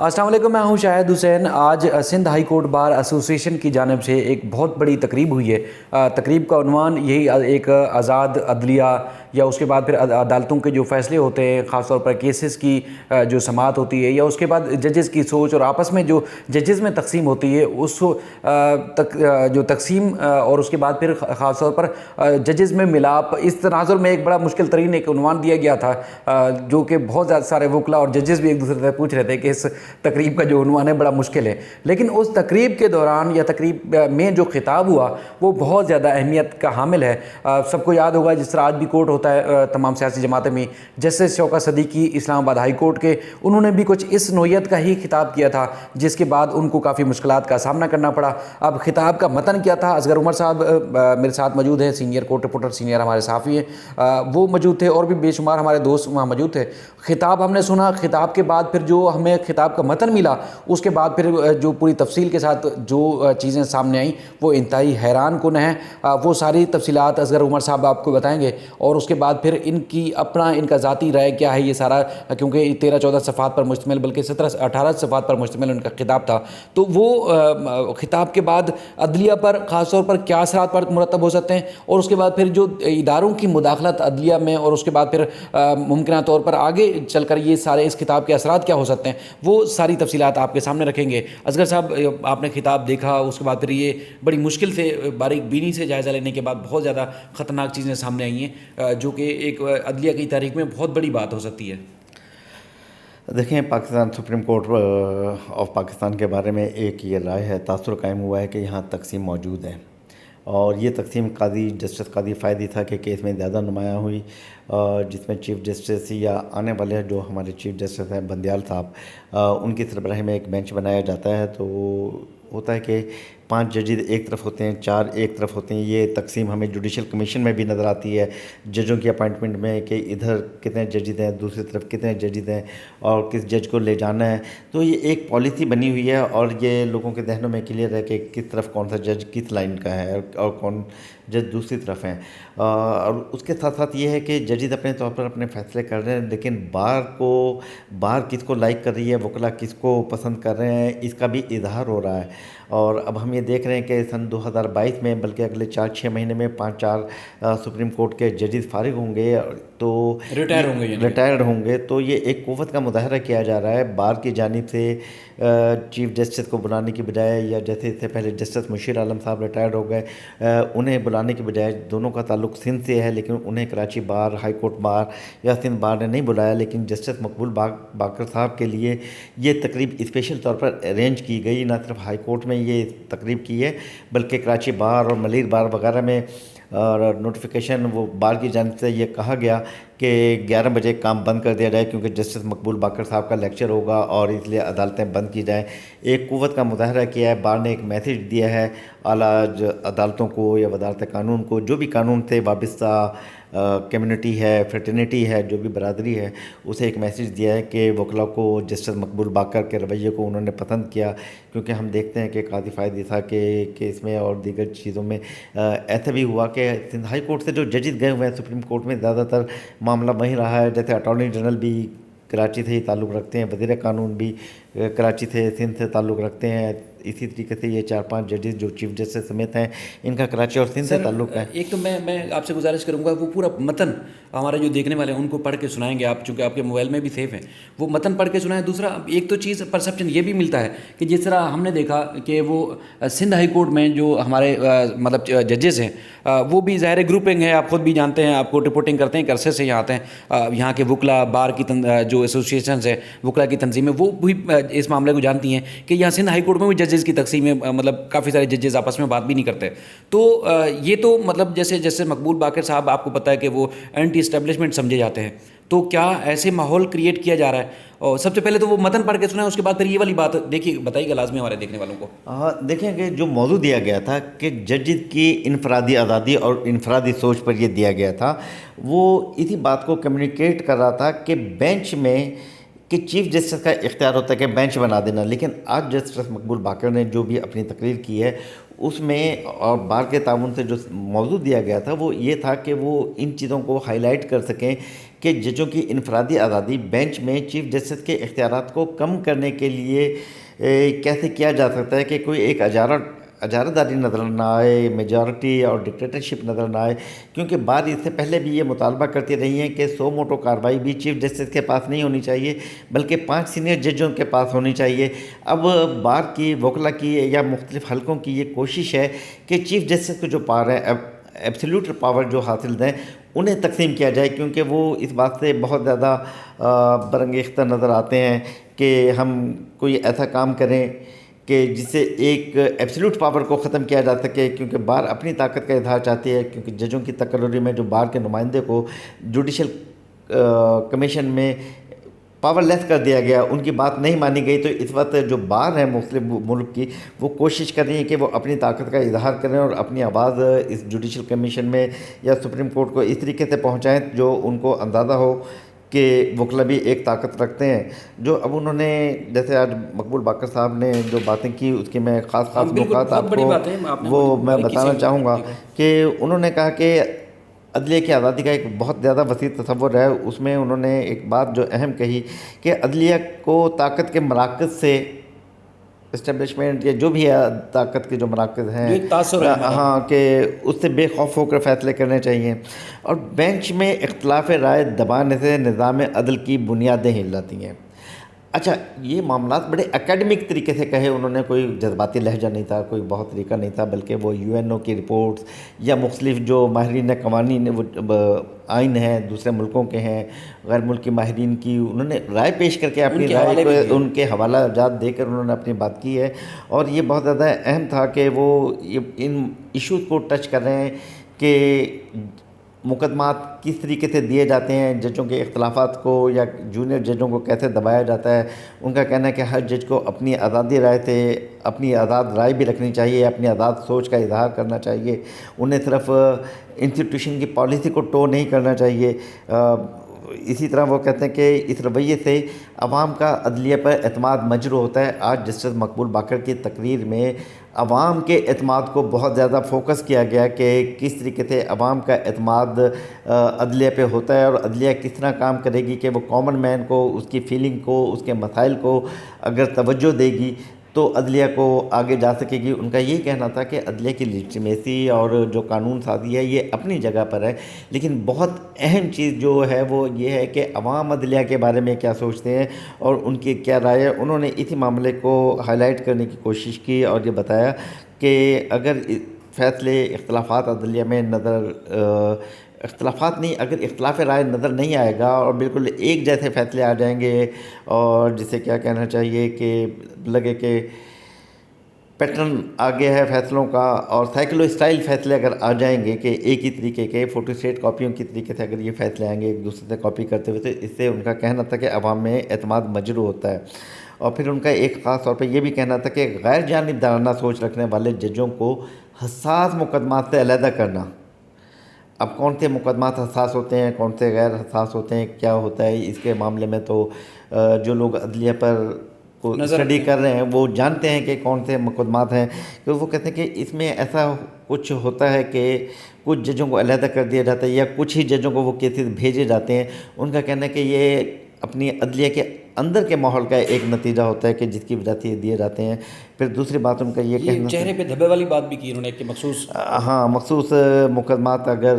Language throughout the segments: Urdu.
السلام علیکم، میں ہوں شاہد حسین۔ آج Sindh high court bar association کی جانب سے ایک بہت بڑی تقریب ہوئی ہے۔ تقریب کا عنوان یہی ایک آزاد عدلیہ یا اس کے بعد پھر عدالتوں کے جو فیصلے ہوتے ہیں، خاص طور پر کیسز کی جو سماعت ہوتی ہے، یا اس کے بعد ججز کی سوچ اور آپس میں جو ججز میں تقسیم ہوتی ہے، اس جو تقسیم اور اس کے بعد پھر خاص طور پر ججز میں ملاپ، اس تناظر میں ایک بڑا مشکل ترین ایک عنوان دیا گیا تھا، جو کہ بہت زیادہ سارے وکلا اور ججز بھی ایک دوسرے سے پوچھ رہے تھے کہ اس تقریب کا جو عنوان ہے بڑا مشکل ہے۔ لیکن اس تقریب کے دوران یا تقریب میں جو خطاب ہوا وہ بہت زیادہ اہمیت کا حامل ہے۔ سب کو یاد ہوگا، جس طرح آج بھی کورٹ ہوتا ہے تمام سیاسی جماعتیں میں، جسٹس شوکت صدیقی اسلام آباد ہائی کورٹ کے، انہوں نے بھی کچھ اس نوعیت کا ہی خطاب کیا تھا، جس کے بعد ان کو کافی مشکلات کا سامنا کرنا پڑا۔ اب خطاب کا متن کیا تھا؟ اصغر عمر صاحب میرے ساتھ موجود ہیں، سینئر کورٹ رپورٹر، سینئر ہمارے صحافی ہیں، وہ موجود تھے، اور بھی بے شمار ہمارے دوست وہاں موجود تھے۔ خطاب ہم نے سنا، خطاب کے بعد پھر جو ہمیں خطاب کا متن ملا، اس کے بعد پھر جو پوری تفصیل کے ساتھ جو چیزیں سامنے آئیں وہ انتہائی حیران کن ہیں۔ وہ ساری تفصیلات اصغر عمر صاحب آپ کو بتائیں گے، اور اس کے بعد پھر ان کا ذاتی رائے کیا ہے یہ سارا، کیونکہ 13-14 صفحات پر مشتمل، بلکہ 17-18 صفحات پر مشتمل ان کا خطاب تھا۔ تو وہ خطاب کے بعد عدلیہ پر خاص طور پر کیا اثرات پر مرتب ہو سکتے ہیں، اور اس کے بعد پھر جو اداروں کی مداخلت عدلیہ میں، اور اس کے بعد پھر ممکنہ طور پر آگے چل کر یہ سارے اس خطاب کے اثرات کیا ہو سکتے ہیں، وہ ساری تفصیلات آپ کے سامنے رکھیں گے۔ اصغر صاحب، آپ نے خطاب دیکھا، اس کے بعد پھر یہ بڑی مشکل سے باریک بینی سے جائزہ لینے کے بعد بہت زیادہ خطرناک چیزیں سامنے آئی ہیں، جو کہ ایک عدلیہ کی تاریخ میں بہت بڑی بات ہو سکتی ہے۔ دیکھیں، Pakistan supreme court of Pakistan کے بارے میں ایک یہ رائے ہے، تاثر قائم ہوا ہے کہ یہاں تقسیم موجود ہے، اور یہ تقسیم جسٹس قاضی فائدی تھا کہ کیس میں زیادہ نمایاں ہوئی، جس میں چیف جسٹس یا آنے والے جو ہمارے چیف جسٹس ہیں بندیال صاحب، ان کی سربراہی میں ایک بینچ بنایا جاتا ہے۔ تو ہوتا ہے کہ 5 ججز ایک طرف ہوتے ہیں، 4 ایک طرف ہوتے ہیں۔ یہ تقسیم ہمیں جوڈیشل کمیشن میں بھی نظر آتی ہے، ججوں کی اپائنٹمنٹ میں، کہ ادھر کتنے ججز ہیں، دوسری طرف کتنے ججز ہیں، اور کس جج کو لے جانا ہے۔ تو یہ ایک پالیسی بنی ہوئی ہے، اور یہ لوگوں کے ذہنوں میں کلیئر ہے کہ کس طرف کون سا جج کس لائن کا ہے، اور کون جج دوسری طرف ہیں۔ اور اس کے ساتھ ساتھ یہ ہے کہ ججز اپنے طور پر اپنے فیصلے کر رہے ہیں، لیکن بار کس کو لائک کر رہی ہے، وکلا کس کو پسند کر رہے ہیں، اس کا بھی اظہار ہو رہا ہے۔ اور اب ہم یہ دیکھ رہے ہیں کہ سن 2022 میں، بلکہ اگلے 4-6 مہینے میں 5-4 سپریم کورٹ کے ججز فارغ ہوں گے، تو ریٹائرڈ ہوں گے۔ تو یہ ایک قوت کا مظاہرہ کیا جا رہا ہے بار کی جانب سے، چیف جسٹس کو بلانے کی بجائے، یا جیسے اس سے پہلے جسٹس مشیر عالم صاحب ریٹائرڈ ہو گئے، انہیں بلانے کی بجائے، دونوں کا تعلق سندھ سے ہے، لیکن انہیں کراچی بار، ہائی کورٹ بار یا سندھ بار نے نہیں بلایا، لیکن جسٹس مقبول باقر صاحب کے لیے یہ تقریب اسپیشل طور پر ارینج کی گئی۔ نہ صرف ہائی کورٹ میں یہ تقریب کی ہے، بلکہ کراچی بار اور ملیر بار وغیرہ میں، اور نوٹیفیکیشن وہ بار کی جانب سے یہ کہا گیا کہ 11 بجے کام بند کر دیا جائے، کیونکہ جسٹس مقبول باقر صاحب کا لیکچر ہوگا، اور اس لیے عدالتیں بند کی جائیں۔ ایک قوت کا مظاہرہ کیا ہے، بار نے ایک میسیج دیا ہے اعلیٰ عدالتوں کو یا وزارت قانون کو، جو بھی قانون سے وابستہ کمیونٹی ہے، فریٹرنیٹی ہے، جو بھی برادری ہے، اسے ایک میسیج دیا ہے کہ وکلا کو جسٹس مقبول باقر کے رویے کو انہوں نے پسند کیا، کیونکہ ہم دیکھتے ہیں کہ قاضی فائدی تھا کہ کیس میں اور دیگر چیزوں میں ایسا بھی ہوا کہ سندھ ہائی کورٹ سے جو ججز گئے ہوئے ہیں سپریم کورٹ میں، زیادہ تر معاملہ وہیں رہا ہے۔ جیسے اٹارنی جنرل بھی کراچی سے ہی تعلق رکھتے ہیں، وزیر قانون بھی کراچی سے، سندھ سے تعلق رکھتے ہیں۔ اسی طریقے سے یہ 4-5 ججز جو چیف جسٹس سمیت ہیں، ان کا کراچی اور سندھ سے تعلق ہے۔ ایک تو میں آپ سے گزارش کروں گا، وہ پورا متن ہمارے جو دیکھنے والے ہیں ان کو پڑھ کے سنائیں گے آپ، چونکہ آپ کے موبائل میں بھی سیف ہے، وہ متن پڑھ کے سنائیں۔ دوسرا، ایک تو چیز پرسیپشن یہ بھی ملتا ہے کہ جس طرح ہم نے دیکھا کہ وہ سندھ ہائی کورٹ میں جو ہمارے مطلب ججز ہیں، وہ بھی ظاہر گروپنگ ہے، آپ خود بھی جانتے ہیں، آپ کو رپورٹنگ کرتے ہیں، عرصے سے یہاں آتے ہیں، یہاں کے وکلا بار کی جو ایسوسیشنز ہیں، وکلا کی تنظیمیں، وہ بھی اس معاملے کو جانتی ہیں کہ یہاں سندھ ہائی کورٹ میں بھی ججز کی تقسیم ہے، مطلب کافی سارے ججز آپس میں بات بھی نہیں کرتے۔ تو یہ تو مطلب جیسے مقبول باقر صاحب، آپ کو پتہ ہے کہ وہ اینٹی اسٹیبلشمنٹ سمجھے جاتے ہیں، تو کیا ایسے ماحول کریٹ کیا جا رہا ہے؟ اور سب سے پہلے تو وہ متن پڑھ کے سنیں، اس کے بعد پھر یہ والی بات دیکھیے، بتائیے گا لازمی ہمارے دیکھنے والوں کو۔ دیکھیں کہ جو موضوع دیا گیا تھا کہ ججز کی انفرادی آزادی اور انفرادی سوچ پر یہ دیا گیا تھا، وہ اسی بات کو کمیونیکیٹ کر رہا تھا کہ بینچ میں، کہ چیف جسٹس کا اختیار ہوتا ہے کہ بینچ بنا دینا، لیکن آج جسٹس مقبول باقر نے جو بھی اپنی تقریر کی ہے، اس میں اور بار کے تعاون سے جو موضوع دیا گیا تھا وہ یہ تھا کہ وہ ان چیزوں کو ہائی لائٹ کر سکیں کہ ججوں کی انفرادی آزادی بینچ میں چیف جسٹس کے اختیارات کو کم کرنے کے لیے کیسے کیا جا سکتا ہے کہ کوئی ایک اجارہ داری نظر نہ آئے، میجورٹی اور ڈکٹیٹرشپ نظر نہ آئے، کیونکہ بار اس سے پہلے بھی یہ مطالبہ کرتی رہی ہیں کہ سو موٹو کارروائی بھی چیف جسٹس کے پاس نہیں ہونی چاہیے بلکہ 5 سینئر ججوں کے پاس ہونی چاہیے۔ اب بار کی، وکلا کی یا مختلف حلقوں کی یہ کوشش ہے کہ چیف جسٹس کو جو پاور ہے، ایبسلیوٹ پاور جو حاصل ہیں، انہیں تقسیم کیا جائے، کیونکہ وہ اس بات سے بہت زیادہ برانگیختہ نظر آتے ہیں کہ ہم کوئی ایسا کام کریں کہ جس سے ایک ایبسلیوٹ پاور کو ختم کیا جا سکے، کیونکہ بار اپنی طاقت کا اظہار چاہتی ہے، کیونکہ ججوں کی تقرری میں جو بار کے نمائندے کو جوڈیشل کمیشن میں پاور لیس کر دیا گیا، ان کی بات نہیں مانی گئی، تو اس وقت جو بار ہے مختلف ملک کی، وہ کوشش کر رہی ہیں کہ وہ اپنی طاقت کا اظہار کریں اور اپنی آواز اس جوڈیشل کمیشن میں یا سپریم کورٹ کو اس طریقے سے پہنچائیں جو ان کو اندازہ ہو کہ وکلا بھی ایک طاقت رکھتے ہیں۔ جو اب انہوں نے جیسے آج مقبول باقر صاحب نے جو باتیں کی، اس کی میں خاص نکات آپ کو وہ میں بتانا چاہوں گا کہ انہوں نے کہا کہ عدلیہ کی آزادی کا ایک بہت زیادہ وسیع تصور ہے۔ اس میں انہوں نے ایک بات جو اہم کہی کہ عدلیہ کو طاقت کے مراکز سے، اسٹیبلشمنٹ یا جو بھی ہے طاقت کے جو مراکز ہیں، ہاں، کہ اس سے بے خوف ہو کر فیصلے کرنے چاہیے، اور بینچ میں اختلاف رائے دبانے سے نظام عدل کی بنیادیں ہل جاتی ہیں۔ اچھا، یہ معاملات بڑے اکیڈمک طریقے سے کہے، انہوں نے کوئی جذباتی لہجہ نہیں تھا، کوئی بہت طریقہ نہیں تھا، بلکہ وہ UN کی رپورٹس یا مختلف جو ماہرین قوانین آئین ہیں دوسرے ملکوں کے ہیں، غیر ملکی ماہرین کی، انہوں نے رائے پیش کر کے اپنی رائے کو، ان کے حوالہ جات دے کر انہوں نے اپنی بات کی ہے، اور یہ بہت زیادہ اہم تھا کہ وہ ان ایشوز کو ٹچ کر رہے ہیں کہ مقدمات کس طریقے سے دیے جاتے ہیں، ججوں کے اختلافات کو یا جونیئر ججوں کو کیسے دبایا جاتا ہے۔ ان کا کہنا ہے کہ ہر جج کو اپنی آزادی رائے سے، اپنی آزاد رائے بھی رکھنی چاہیے، اپنی آزاد سوچ کا اظہار کرنا چاہیے، انہیں صرف انسٹیٹیوشن کی پالیسی کو ٹو نہیں کرنا چاہیے۔ اسی طرح وہ کہتے ہیں کہ اس رویے سے عوام کا عدلیہ پر اعتماد مجروح ہوتا ہے۔ آج جسٹس مقبول باقر کی تقریر میں عوام کے اعتماد کو بہت زیادہ فوکس کیا گیا کہ کس طریقے سے عوام کا اعتماد عدلیہ پہ ہوتا ہے، اور عدلیہ کس طرح کام کرے گی کہ وہ کامن مین کو، اس کی فیلنگ کو، اس کے مسائل کو اگر توجہ دے گی تو عدلیہ کو آگے جا سکے گی۔ ان کا یہ کہنا تھا کہ عدلیہ کی لیجٹمیسی اور جو قانون سازی ہے یہ اپنی جگہ پر ہے، لیکن بہت اہم چیز جو ہے وہ یہ ہے کہ عوام عدلیہ کے بارے میں کیا سوچتے ہیں اور ان کی کیا رائے ہے۔ انہوں نے اسی معاملے کو ہائی لائٹ کرنے کی کوشش کی اور یہ بتایا کہ اگر فیصلے اختلافات عدلیہ میں اگر اختلاف رائے نظر نہیں آئے گا اور بالکل ایک جیسے فیصلے آ جائیں گے، اور جسے کیا کہنا چاہیے کہ لگے کہ پیٹرن آ گیا ہے فیصلوں کا، اور سائیکلو اسٹائل فیصلے اگر آ جائیں گے کہ ایک ہی طریقے کے فوٹو اسٹیٹ کاپیوں کی طریقے سے اگر یہ فیصلے آئیں گے ایک دوسرے سے کاپی کرتے ہوئے، تو اس سے ان کا کہنا تھا کہ عوام میں اعتماد مجروح ہوتا ہے۔ اور پھر ان کا ایک خاص طور پہ یہ بھی کہنا تھا کہ غیر جانبدارانہ سوچ رکھنے والے ججوں کو حساس مقدمات سے علیحدہ کرنا۔ اب کون سے مقدمات حساس ہوتے ہیں، کون سے غیر حساس ہوتے ہیں، کیا ہوتا ہے اس کے معاملے میں، تو جو لوگ عدلیہ پر کو اسٹڈی کر رہے ہیں وہ جانتے ہیں کہ کون سے مقدمات ہیں، کہ وہ کہتے ہیں کہ اس میں ایسا کچھ ہوتا ہے کہ کچھ ججوں کو علیحدہ کر دیا جاتا ہے یا کچھ ہی ججوں کو وہ کیسز بھیجے جاتے ہیں۔ ان کا کہنا ہے کہ یہ اپنی عدلیہ کے اندر کے ماحول کا ایک نتیجہ ہوتا ہے کہ جس کی وجہ سے یہ دیے جاتے ہیں۔ پھر دوسری بات ان کا یہ کہنا، چہرے پہ دھبے والی بات بھی کی انہوں نے کہ مخصوص مقدمات، اگر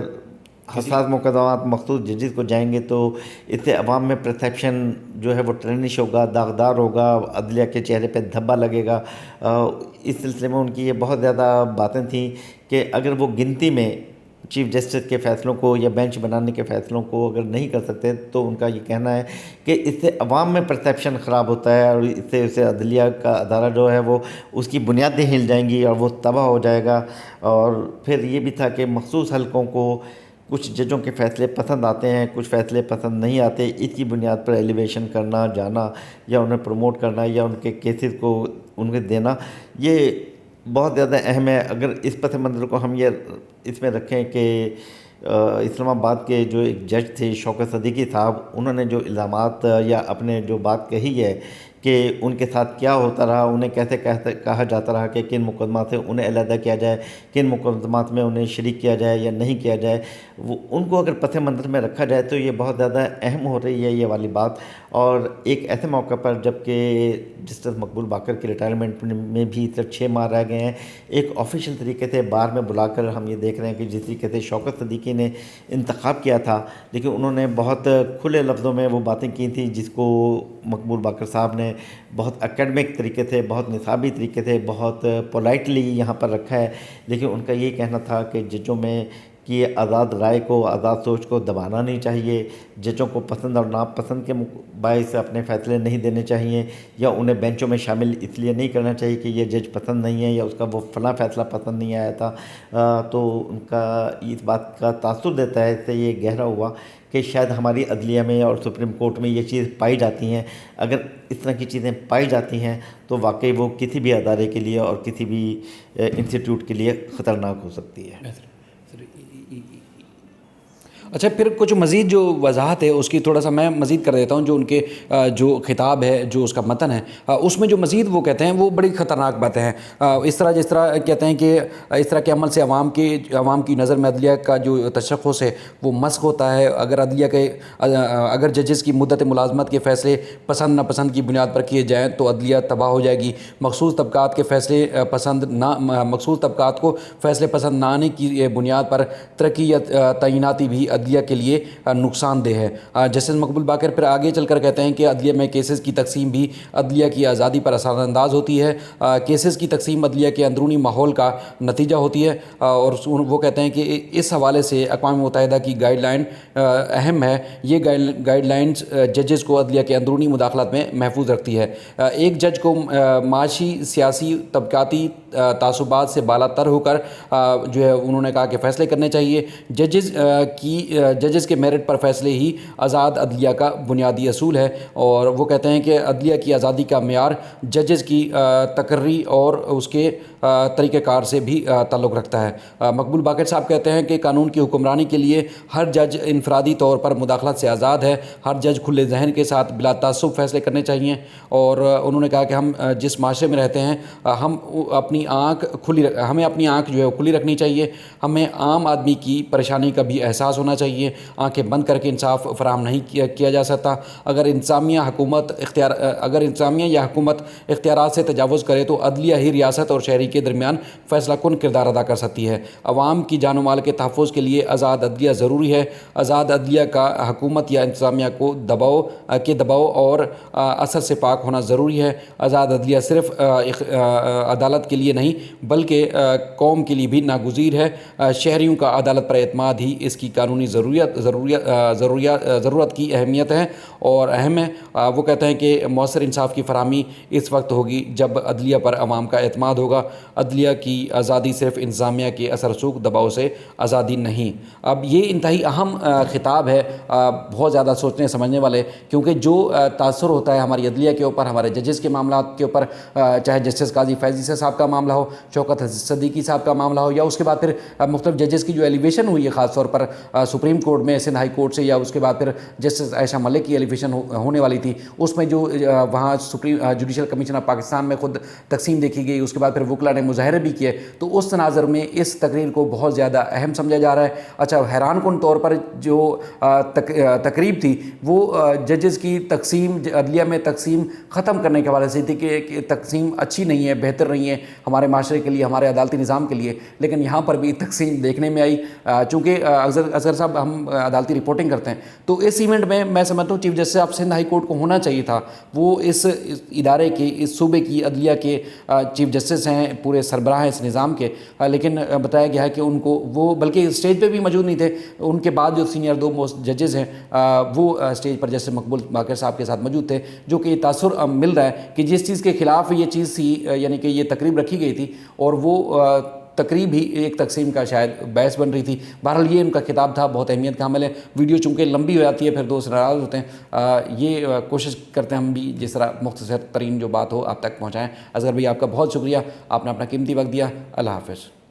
حساس مقدمات مخصوص ججز کو جائیں گے تو اس سے عوام میں پرسیپشن جو ہے وہ ٹرینش ہوگا، داغدار ہوگا، عدلیہ کے چہرے پہ دھبا لگے گا۔ اس سلسلے میں ان کی یہ بہت زیادہ باتیں تھیں کہ اگر وہ گنتی میں چیف جسٹس کے فیصلوں کو یا بینچ بنانے کے فیصلوں کو اگر نہیں کر سکتے، تو ان کا یہ کہنا ہے کہ اس سے عوام میں پرسیپشن خراب ہوتا ہے، اور اس سے عدلیہ کا ادارہ جو ہے وہ اس کی بنیادیں ہل جائیں گی اور وہ تباہ ہو جائے گا۔ اور پھر یہ بھی تھا کہ مخصوص حلقوں کو کچھ ججوں کے فیصلے پسند آتے ہیں، کچھ فیصلے پسند نہیں آتے، اس کی بنیاد پر ایلیویشن کرنا، جانا یا انہیں پروموٹ کرنا یا ان کے کیسز کو ان کے دینا، یہ بہت زیادہ اہم ہے۔ اگر اس پس منظر کو ہم یہ اس میں رکھیں کہ اسلام آباد کے جو ایک جج تھے شوکت صدیقی صاحب، انہوں نے جو الزامات یا اپنے جو بات کہی ہے کہ ان کے ساتھ کیا ہوتا رہا، انہیں کیسے کہا جاتا رہا کہ کن مقدمات سے انہیں علیحدہ کیا جائے، کن مقدمات میں انہیں شریک کیا جائے یا نہیں کیا جائے، وہ ان کو اگر پس منظر میں رکھا جائے تو یہ بہت زیادہ اہم ہو رہی ہے یہ والی بات۔ اور ایک ایسے موقع پر جب کہ جسٹس مقبول باقر کے ریٹائرمنٹ میں بھی صرف 6 ماہ رہ گئے ہیں، ایک آفیشیل طریقے سے بار میں بلا کر ہم یہ دیکھ رہے ہیں کہ جس طریقے سے شوکت صدیقی نے انتخاب کیا تھا، لیکن انہوں نے بہت کھلے لفظوں میں وہ باتیں کی تھیں جس کو مقبول باقر صاحب نے بہت اکیڈمک طریقے سے، بہت نصابی طریقے سے، بہت پولائٹلی یہاں پر رکھا ہے، لیکن ان کا یہ کہنا تھا کہ ججوں میں کہ آزاد رائے کو، آزاد سوچ کو دبانا نہیں چاہیے، ججوں کو پسند اور ناپسند کے باعث اپنے فیصلے نہیں دینے چاہیے، یا انہیں بینچوں میں شامل اس لیے نہیں کرنا چاہیے کہ یہ جج پسند نہیں ہے یا اس کا وہ فلاں فیصلہ پسند نہیں آیا تھا۔ تو ان کا اس بات کا تاثر دیتا ہے، اس سے یہ گہرا ہوا کہ شاید ہماری عدلیہ میں اور سپریم کورٹ میں یہ چیز پائی جاتی ہیں، اگر اس طرح کی چیزیں پائی جاتی ہیں تو واقعی وہ کسی بھی ادارے کے لیے اور کسی بھی انسٹیٹیوٹ کے لیے خطرناک ہو سکتی ہے۔ اچھا، پھر کچھ مزید جو وضاحت ہے اس کی تھوڑا سا میں مزید کر دیتا ہوں۔ جو ان کے جو خطاب ہے، جو اس کا متن ہے، اس میں جو مزید وہ کہتے ہیں وہ بڑی خطرناک باتیں ہیں۔ جس طرح کہتے ہیں کہ اس طرح کے عمل سے عوام کی نظر میں عدلیہ کا جو تشخص ہے وہ مسخ ہوتا ہے۔ اگر ججز کی مدت ملازمت کے فیصلے پسند ناپسند کی بنیاد پر کیے جائیں تو عدلیہ تباہ ہو جائے گی۔ مخصوص طبقات کو فیصلے پسند نہ آنے کی بنیاد پر ترقی یا تعیناتی بھی عدلیہ کے لیے نقصان دہ ہے۔ جسٹس مقبول باقر پھر آگے چل کر کہتے ہیں کہ عدلیہ میں کیسز کی تقسیم بھی عدلیہ کی آزادی پر اثر انداز ہوتی ہے۔ کیسز کی تقسیم عدلیہ کے اندرونی ماحول کا نتیجہ ہوتی ہے، اور وہ کہتے ہیں کہ اس حوالے سے اقوام متحدہ کی گائیڈ لائن اہم ہے۔ یہ گائیڈ لائنز ججز کو عدلیہ کے اندرونی مداخلت میں محفوظ رکھتی ہے۔ ایک جج کو معاشی، سیاسی، طبقاتی تعصبات سے بالا تر ہو کر جو ہے انہوں نے کہا کہ فیصلے کرنے چاہیے۔ ججز کے میرٹ پر فیصلے ہی آزاد عدلیہ کا بنیادی اصول ہے، اور وہ کہتے ہیں کہ عدلیہ کی آزادی کا معیار ججز کی تقرری اور اس کے طریقہ کار سے بھی تعلق رکھتا ہے۔ مقبول باقر صاحب کہتے ہیں کہ قانون کی حکمرانی کے لیے ہر جج انفرادی طور پر مداخلت سے آزاد ہے۔ ہر جج کھلے ذہن کے ساتھ بلا تعصب فیصلے کرنے چاہیے، اور انہوں نے کہا کہ ہم جس معاشرے میں رہتے ہیں ہمیں اپنی آنکھ جو ہے کھلی رکھنی چاہیے۔ ہمیں عام آدمی کی پریشانی کا بھی احساس ہونا چاہیے۔ آنکھیں بند کر کے انصاف فراہم نہیں کیا جا سکتا۔ اگر انتظامیہ یا حکومت اختیارات سے تجاوز کرے تو عدلیہ ہی ریاست اور شہری کے درمیان فیصلہ کن کردار ادا کر سکتی ہے۔ عوام کی جان و مال کے تحفظ کے لیے آزاد عدلیہ ضروری ہے۔ آزاد عدلیہ کا حکومت یا انتظامیہ کو دباؤ اور اثر سے پاک ہونا ضروری ہے۔ آزاد عدلیہ صرف عدالت کے لیے نہیں بلکہ قوم کے لیے بھی ناگزیر ہے۔ شہریوں کا عدالت پر اعتماد ہی اس کی قانونی ضرورت کی اہمیت ہے اور اہم ہے۔ وہ کہتے ہیں کہ مؤثر انصاف کی فراہمی اس وقت ہوگی جب عدلیہ پر عوام کا اعتماد ہوگا۔ عدلیہ کی آزادی صرف انتظامیہ کے اثر رسوخ دباؤ سے آزادی نہیں۔ اب یہ انتہائی اہم خطاب ہے، بہت زیادہ سوچنے سمجھنے والے، کیونکہ جو تاثر ہوتا ہے ہماری عدلیہ کے اوپر، ہمارے ججز کے معاملات کے اوپر، چاہے جسٹس قاضی فیضی صاحب کا معاملہ ہو، شوکت صدیقی صاحب کا معاملہ ہو، یا اس کے بعد پھر مختلف ججز کی جو ایلیویشن ہوئی ہے خاص طور پر سپریم کورٹ میں، سندھ ہائی کورٹ سے، یا اس کے بعد پھر جسٹس عائشہ ملک کی ایلیویشن ہونے والی تھی، اس میں جو وہاں جوڈیشل کمیشن آف پاکستان میں خود تقسیم دیکھی گئی، اس کے بعد پھر وکلا نے مظاہرے بھی کیے، تو اس تناظر میں اس تقریر کو بہت زیادہ اہم سمجھا جا رہا ہے۔ اچھا، حیران کن طور پر جو تقریب تھی وہ ججز کی تقسیم، عدلیہ میں تقسیم ختم کرنے کے حوالے سے تھی کہ تقسیم اچھی نہیں ہے، بہتر نہیں ہے ہمارے معاشرے کے لیے، ہمارے عدالتی نظام کے لیے، لیکن یہاں پر بھی تقسیم دیکھنے میں آئی۔ چونکہ اظہر صاحب ہم عدالتی رپورٹنگ کرتے ہیں، تو اس ایونٹ میں سمجھتا ہوں chief justice of Sindh high court کو ہونا چاہیے تھا۔ وہ اس ادارے کے، اس صوبے کی عدلیہ کے چیف جسٹس ہیں، پورے سربراہ ہیں اس نظام کے، لیکن بتایا گیا ہے کہ ان کو وہ بلکہ اسٹیج پہ بھی موجود نہیں تھے۔ ان کے بعد جو سینئر 2 ججز ہیں وہ اسٹیج پر جیسے مقبول باقر صاحب کے ساتھ موجود تھے، جو کہ تاثر مل رہا ہے کہ جس چیز کے خلاف یہ چیز تھی، یعنی کہ یہ تقریب رکھی گئی تھی اور وہ تقریب ہی ایک تقسیم کا شاید باعث بن رہی تھی۔ بہرحال یہ ان کا خطاب تھا، بہت اہمیت کا حامل ہے۔ ویڈیو چونکہ لمبی ہو جاتی ہے پھر دوست ناراض ہوتے ہیں، یہ کوشش کرتے ہیں ہم بھی جس طرح مختصر ترین جو بات ہو آپ تک پہنچائیں۔ اظہر بھائی آپ کا بہت شکریہ، آپ نے اپنا قیمتی وقت دیا۔ اللہ حافظ۔